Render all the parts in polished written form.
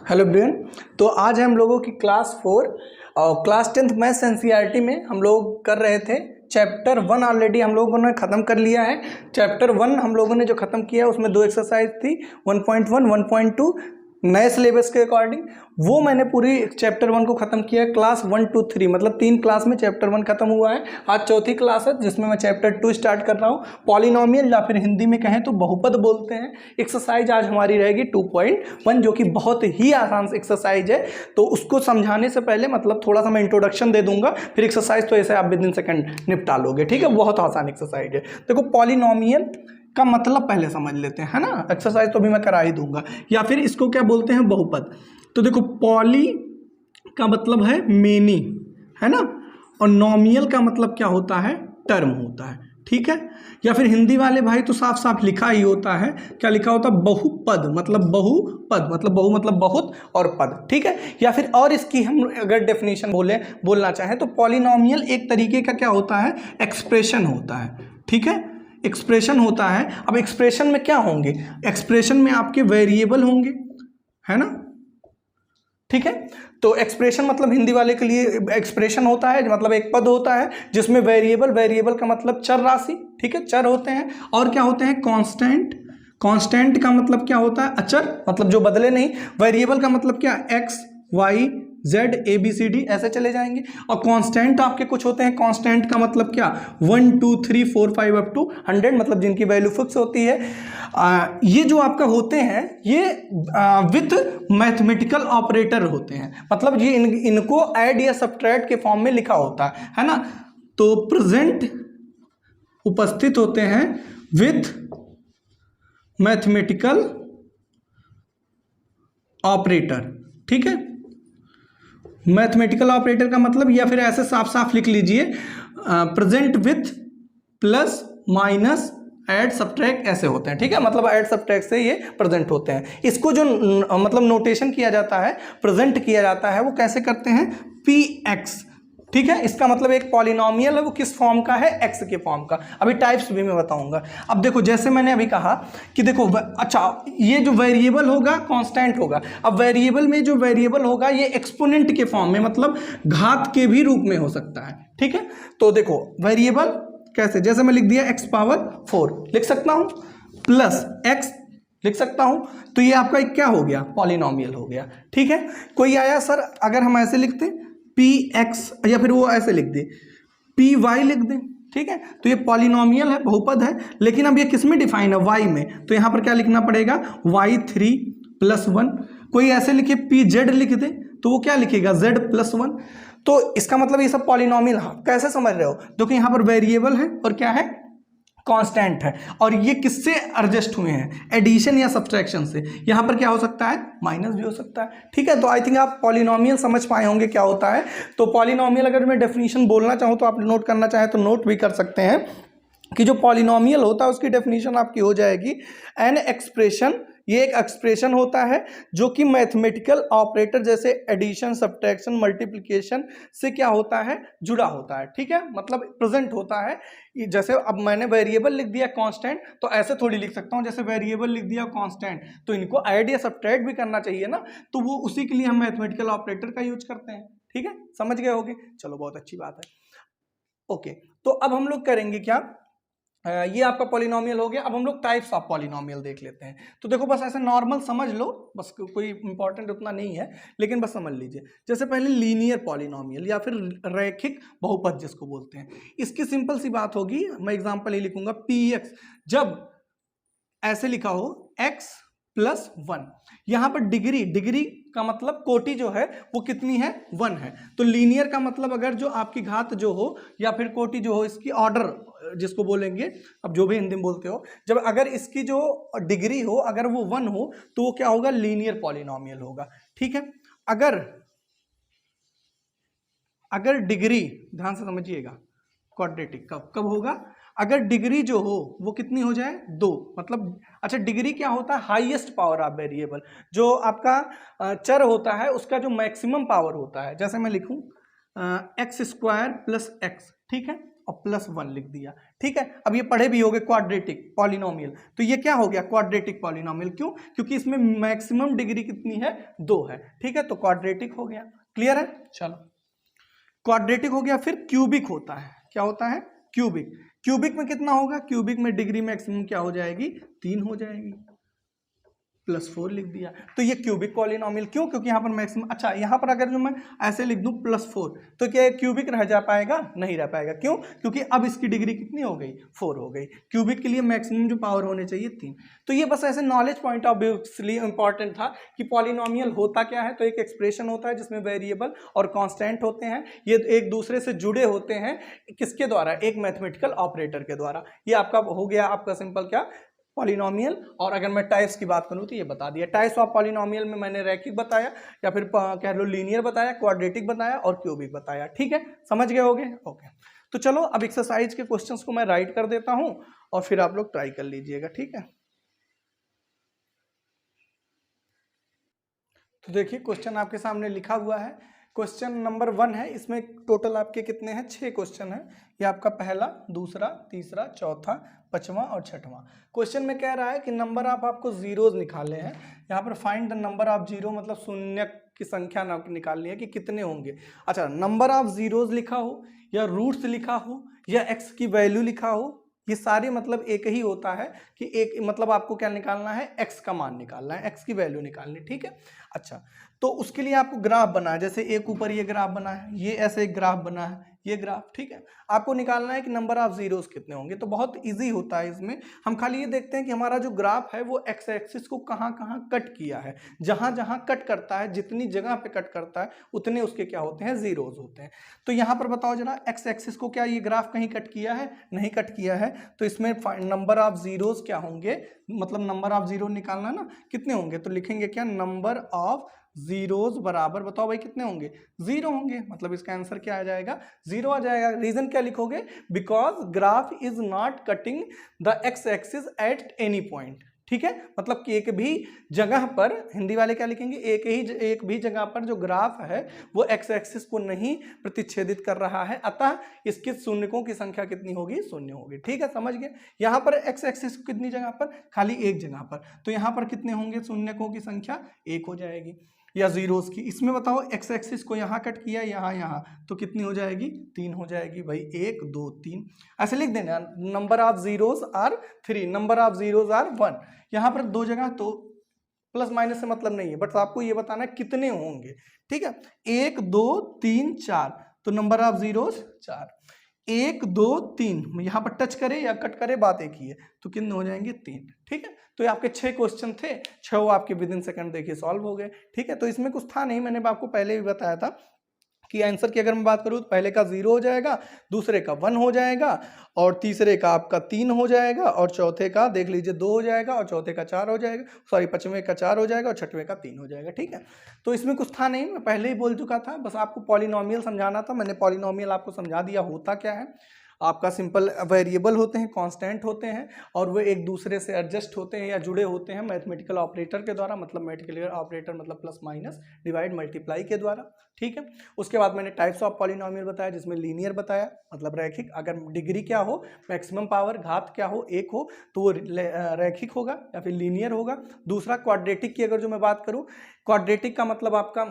Hello Brian. तो आज हम लोगों की क्लास 4 और क्लास 10th मैथ्स एनसीईआरटी में हम लोग कर रहे थे चैप्टर 1। ऑलरेडी हम लोगों ने ख़त्म कर लिया है। चैप्टर 1 हम लोगों ने जो ख़त्म किया उसमें 2 एक्सरसाइज थी 1.1 1.2 नए सिलेबस के अकॉर्डिंग। वो मैंने पूरी चैप्टर 1 को ख़त्म किया है क्लास 1 2 3, मतलब 3 क्लास में चैप्टर 1 खत्म हुआ है। आज चौथी क्लास है जिसमें मैं चैप्टर 2 स्टार्ट कर रहा हूँ। पॉलिनोमियल या फिर हिंदी में कहें तो बहुपद बोलते हैं। एक्सरसाइज आज हमारी रहेगी 2.1 जो कि बहुत ही आसान एक्सरसाइज है। तो उसको समझाने से पहले मतलब थोड़ा सा मैं इंट्रोडक्शन दे दूंगा, फिर एक्सरसाइज तो ऐसे आप विद इन सेकंड निपटा लोगे। ठीक है, बहुत आसान एक्सरसाइज है। देखो पॉलिनोमियल का मतलब पहले समझ लेते हैं, है ना। एक्सरसाइज तो भी मैं करा ही दूंगा। या फिर इसको क्या बोलते हैं, बहुपद। तो देखो पॉली का मतलब है मेनी, है ना, और नोमियल का मतलब क्या होता है, टर्म होता है। ठीक है, या फिर हिंदी वाले भाई तो साफ साफ लिखा ही होता है, क्या लिखा होता है, बहुपद मतलब बहुपद, मतलब बहु मतलब बहुत और पद। ठीक है, या फिर और इसकी हम अगर डेफिनेशन बोलना चाहें तो पॉलिनोमियल एक तरीके का क्या होता है, एक्सप्रेशन होता है। ठीक है, एक्सप्रेशन होता है। अब एक्सप्रेशन में क्या होंगे, एक्सप्रेशन में आपके वेरिएबल होंगे, है ना। ठीक है, तो एक्सप्रेशन मतलब हिंदी वाले के लिए एक्सप्रेशन होता है मतलब एक पद होता है जिसमें वेरिएबल का मतलब चर राशि, ठीक है, चर होते हैं। और क्या होते हैं, कांस्टेंट। कांस्टेंट का मतलब क्या होता है, अचर, मतलब जो बदले नहीं। वेरिएबल का मतलब क्या, X Y Z A B C D ऐसे चले जाएंगे। और कांस्टेंट आपके कुछ होते हैं, कांस्टेंट का मतलब क्या, 1 2 3 4 5 अप टू 100, मतलब जिनकी वैल्यू फिक्स होती है। ये जो आपका होते हैं ये विथ मैथमेटिकल ऑपरेटर होते हैं, मतलब ये इनको ऐड या सब्ट्रैक्ट के फॉर्म में लिखा होता है ना। तो प्रेजेंट उपस्थित होते हैं विथ मैथमेटिकल ऑपरेटर। ठीक है, मैथमेटिकल ऑपरेटर का मतलब, या फिर ऐसे साफ साफ लिख लीजिए, present with plus minus add subtract ऐसे होते हैं। ठीक है, मतलब ऐड सब्ट्रैक्ट से ये प्रेजेंट होते हैं। इसको जो मतलब नोटेशन किया जाता है, प्रेजेंट किया जाता है, वो कैसे करते हैं, पी एक्स। ठीक है, इसका मतलब एक पॉलिनोमियल है वो किस फॉर्म का है, एक्स के फॉर्म का। अभी टाइप्स भी मैं बताऊंगा। अब देखो जैसे मैंने अभी कहा कि देखो अच्छा ये जो वेरिएबल होगा कांस्टेंट होगा। अब वेरिएबल में जो वेरिएबल होगा ये एक्सपोनेंट के फॉर्म में, मतलब घात के भी रूप में हो सकता है। ठीक है, तो देखो वेरिएबल कैसे, जैसे मैं लिख दिया x पावर 4 लिख सकता हूं, प्लस x लिख सकता हूं। तो ये आपका एक क्या हो गया, पॉलिनोमियल हो गया। ठीक है, कोई आया सर अगर हम ऐसे लिखते px, या फिर वो ऐसे लिख दे py लिख दें। ठीक है, तो ये पॉलिनोमियल है, बहुपद है, लेकिन अब ये किस में डिफाइन है, y में। तो यहां पर क्या लिखना पड़ेगा, y3 + 1। कोई ऐसे लिखे pz लिख दे तो वो क्या लिखेगा, z + 1। तो इसका मतलब ये सब पॉलिनोमियल। कैसे समझ रहे हो, देखो यहां पर वेरिएबल है और क्या है, कांस्टेंट है, और ये किससे एडजस्ट हुए हैं, एडिशन या सब्ट्रैक्शन से। यहां पर क्या हो सकता है, माइनस भी हो सकता है। ठीक है, तो आई थिंक आप पॉलिनोमियल समझ पाए होंगे क्या होता है। तो पॉलिनोमियल अगर मैं डेफिनेशन बोलना चाहूँ तो आप नोट करना चाहें तो नोट भी कर सकते हैं कि जो पॉलिनोमियल होता है उसकी डेफिनेशन आपकी हो जाएगी एन एक्सप्रेशन। ये एक एक्सप्रेशन होता है जो कि मैथमेटिकल ऑपरेटर जैसे एडिशन सब्ट्रैक्शन मल्टीप्लिकेशन से क्या होता है, जुड़ा होता है। ठीक है, मतलब प्रेजेंट होता है। जैसे अब मैंने वेरिएबल लिख दिया कांस्टेंट, तो ऐसे थोड़ी लिख सकता हूं, जैसे वेरिएबल लिख दिया कांस्टेंट तो इनको ऐड या सब्ट्रैक्ट भी करना चाहिए ना। तो वो उसी के लिए हम मैथमेटिकल ऑपरेटर का यूज करते हैं। ठीक है, समझ गए होगे, चलो बहुत अच्छी बात है। ओके, तो अब हम लोग करेंगे क्या, ये आपका पॉलिनोमियल हो गया। अब हम लोग टाइप्स ऑफ पॉलिनोमियल देख लेते हैं। तो देखो बस ऐसे नॉर्मल समझ लो, बस कोई इंपॉर्टेंट उतना नहीं है, लेकिन बस समझ लीजिए। जैसे पहले लीनियर पॉलिनोमियल या फिर रैखिक बहुपद जिसको बोलते हैं, इसकी सिंपल सी बात होगी, मैं एग्जांपल ही लिखूंगा px। जब ऐसे लिखा हो x + 1, यहां पर डिग्री का मतलब कोटि जो है वो कितनी है, 1 है। तो लीनियर का मतलब अगर जो आपकी घात जो हो या फिर कोटि जो हो, इसकी ऑर्डर जिसको बोलेंगे, अब जो भी हिंदी में बोलते हो, जब अगर इसकी जो डिग्री हो अगर वो 1 हो तो वो क्या होगा, लीनियर पॉलिनोमियल होगा। ठीक है, अगर डिग्री, ध्यान से समझिएगा, क्वाड्रेटिक कब होगा, अगर डिग्री जो हो वो कितनी हो जाए, 2, मतलब अच्छा डिग्री क्या होता है, हाईएस्ट पावर ऑफ वेरिएबल, जो आपका चर होता है उसका जो मैक्सिमम पावर होता है। जैसे मैं लिखूं x² + x, ठीक है, और +1 लिख दिया। ठीक है, अब ये पढ़े भी होगे क्वाड्रेटिक पॉलिनोमियल, तो ये क्या हो गया क्वाड्रेटिक पॉलिनोमियल। क्यों? क्योंकि इसमें मैक्सिमम डिग्री कितनी है 2 है। ठीक है, तो क्वाड्रेटिक हो गया। क्लियर है? चलो क्वाड्रेटिक हो गया। फिर क्यूबिक होता है। क्या होता है? क्यूबिक। क्यूबिक में कितना होगा? क्यूबिक में डिग्री मैक्सिमम क्या हो जाएगी? 3 हो जाएगी। +4 लिख दिया। तो ये क्यूबिक पॉलिनोमियल। क्यों? क्योंकि यहाँ पर मैक्सिमम। अच्छा, यहाँ पर अगर जो मैं ऐसे लिख दूं +4 तो क्या ये क्यूबिक रह जा पाएगा? नहीं रह पाएगा। क्यों? क्योंकि अब इसकी डिग्री कितनी हो गई? 4 हो गई। क्यूबिक के लिए मैक्सिमम जो पावर होने चाहिए 3। तो ये बस ऐसे नॉलेज पॉइंट ऑफ व्यू के लिए इंपॉर्टेंट था कि पॉलिनोमियल होता क्या है। तो एक एक्सप्रेशन होता है जिसमें वेरिएबल और कॉन्स्टेंट होते हैं, ये एक दूसरे से जुड़े होते हैं। किसके द्वारा? एक मैथमेटिकल ऑपरेटर के द्वारा। ये आपका हो गया आपका सिंपल क्या? पॉलिनोमियल। और अगर मैं टाइप्स की बात करूं तो ये बता दिया। टाइप्स ऑफ पॉलिनोमियल में मैंने रैखिक बताया, या फिर कह लो लीनियर बताया, क्वाड्रेटिक बताया और क्यूबिक बताया। ठीक है, समझ गए होगे? ओके, तो चलो अब एक्सरसाइज के क्वेश्चंस को मैं राइट कर देता हूं और फिर आप लोग ट्राई कर लीजिएगा। ठीक है, तो देखिए क्वेश्चन आपके सामने लिखा हुआ है। क्वेश्चन नंबर 1 है। इसमें टोटल आपके कितने हैं? 6 क्वेश्चन है। ये आपका पहला, दूसरा, तीसरा, चौथा, 5वां और 6वां। क्वेश्चन में कह रहा है कि नंबर ऑफ आपको जीरोज निकालने हैं। यहाँ पर find the number of zero, मतलब शून्य की संख्या निकालनी है कि कितने होंगे। अच्छा, नंबर ऑफ जीरोज लिखा हो या रूट्स लिखा हो या एक्स की वैल्यू लिखा हो, ये सारे मतलब एक ही होता है कि एक मतलब आपको क्या निकालना है? एक्स का मान निकालना है, एक्स की वैल्यू निकालनी। ठीक है, अच्छा, तो उसके लिए आपको ग्राफ बना है। जैसे एक ऊपर ये ग्राफ बना है, ये ऐसे एक ग्राफ बना है, ये ग्राफ। ठीक है, आपको निकालना है कि नंबर ऑफ जीरोस कितने होंगे। तो बहुत इजी होता है इसमें। हम खाली ये देखते हैं कि हमारा जो ग्राफ है वो एक्स एक्सिस को कहाँ कहाँ कट किया है। जहां जहां कट करता है, जितनी जगह पे कट करता है उतने उसके क्या होते हैं? जीरोस होते हैं। तो यहाँ पर बताओ जरा, एक्स एक्सिस को क्या ये ग्राफ कहीं कट किया है? नहीं कट किया है। तो इसमें नंबर ऑफ जीरोस क्या होंगे? मतलब नंबर ऑफ जीरो निकालना ना, कितने होंगे? तो लिखेंगे क्या? नंबर ऑफ जीरोस बराबर, बताओ भाई कितने होंगे? 0 होंगे। मतलब इसका आंसर क्या आ जाएगा? 0 आ जाएगा। रीजन क्या लिखोगे? Because graph is not cutting the x axis at any point. ठीक है, मतलब कि एक भी जगह पर, हिंदी वाले क्या लिखेंगे? एक भी जगह पर जो ग्राफ है वो एक्स एक्सिस को नहीं प्रतिच्छेदित कर रहा है, अतः इसके शून्यकों की संख्या कितनी होगी? 0 होगी। ठीक है, समझ गए? यहां पर एक्स एक्सिस कितनी जगह पर? खाली एक जगह पर। तो यहां पर कितने होंगे शून्यकों की संख्या? 1 हो जाएगी, या जीरोस की। इसमें बताओ एक्स एक्सिस को यहाँ कट किया, यहाँ तो कितनी हो जाएगी? 3 हो जाएगी भाई। 1 2 3 ऐसे लिख देना। Number of zeros are 3, number of zeros are 1। यहाँ पर 2 जगह, तो प्लस माइनस से मतलब नहीं है, बट आपको ये बताना है कितने होंगे। ठीक है, 1 2 3 4, तो नंबर ऑफ जीरोस 4। 1 2 3 यहाँ पर टच करे या कट करे, बात एक ही है। तो कितने हो जाएंगे? 3। ठीक है, तो ये आपके 6 क्वेश्चन थे, 6 आपके विद इन सेकंड देखिए सॉल्व हो गए। ठीक है, तो इसमें कुछ था नहीं, मैंने आपको पहले भी बताया था कि आंसर की अगर मैं बात करूँ तो पहले का 0 हो जाएगा, दूसरे का 1 हो जाएगा, और तीसरे का आपका 3 हो जाएगा, और चौथे का देख लीजिए 2 हो जाएगा, और चौथे का 4 हो जाएगा, सॉरी 5वें का 4 हो जाएगा, और 6वें का 3 हो जाएगा। ठीक है, तो इसमें कुछ था नहीं, मैं पहले ही बोल चुका था, बस आपको पॉलिनोमियल समझाना था। मैंने पॉलिनोमियल आपको समझा दिया होता क्या है। आपका सिंपल वेरिएबल होते हैं, कांस्टेंट होते हैं, और वो एक दूसरे से एडजस्ट होते हैं या जुड़े होते हैं मैथमेटिकल ऑपरेटर के द्वारा। मतलब मैथमेटिकल ऑपरेटर मतलब प्लस माइनस डिवाइड मल्टीप्लाई के द्वारा। ठीक है, उसके बाद मैंने टाइप्स ऑफ पॉलिनोमियल बताया, जिसमें लीनियर बताया मतलब रैखिक, अगर डिग्री क्या हो, मैक्सिमम पावर घात क्या हो, 1 हो, तो वो रैखिक होगा या फिर लीनियर होगा। दूसरा क्वाड्रेटिक की अगर जो मैं बात करूँ, क्वाड्रेटिक का मतलब आपका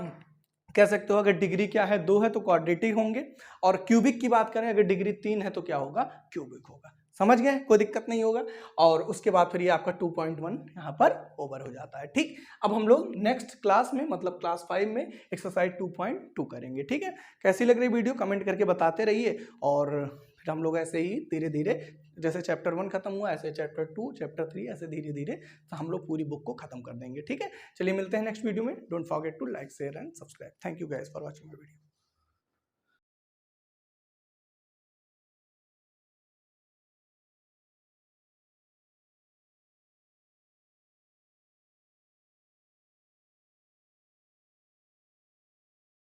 कह सकते हो अगर डिग्री क्या है 2 है तो क्वाड्रेटिक होंगे, और क्यूबिक की बात करें अगर डिग्री 3 है तो क्या होगा? क्यूबिक होगा। समझ गए? कोई दिक्कत नहीं होगा। और उसके बाद फिर ये आपका 2.1 यहाँ पर ओवर हो जाता है। ठीक, अब हम लोग नेक्स्ट क्लास में मतलब क्लास 5 में एक्सरसाइज 2.2 करेंगे। ठीक है, कैसी लग रही वीडियो कमेंट करके बताते रहिए, और फिर हम लोग ऐसे ही धीरे धीरे, जैसे चैप्टर 1 खत्म हुआ ऐसे चैप्टर 2 चैप्टर 3 ऐसे धीरे धीरे तो हम लोग पूरी बुक को खत्म कर देंगे। ठीक है, चलिए मिलते हैं नेक्स्ट वीडियो में। Don't forget to like share and subscribe. Thank you guys for watching my video.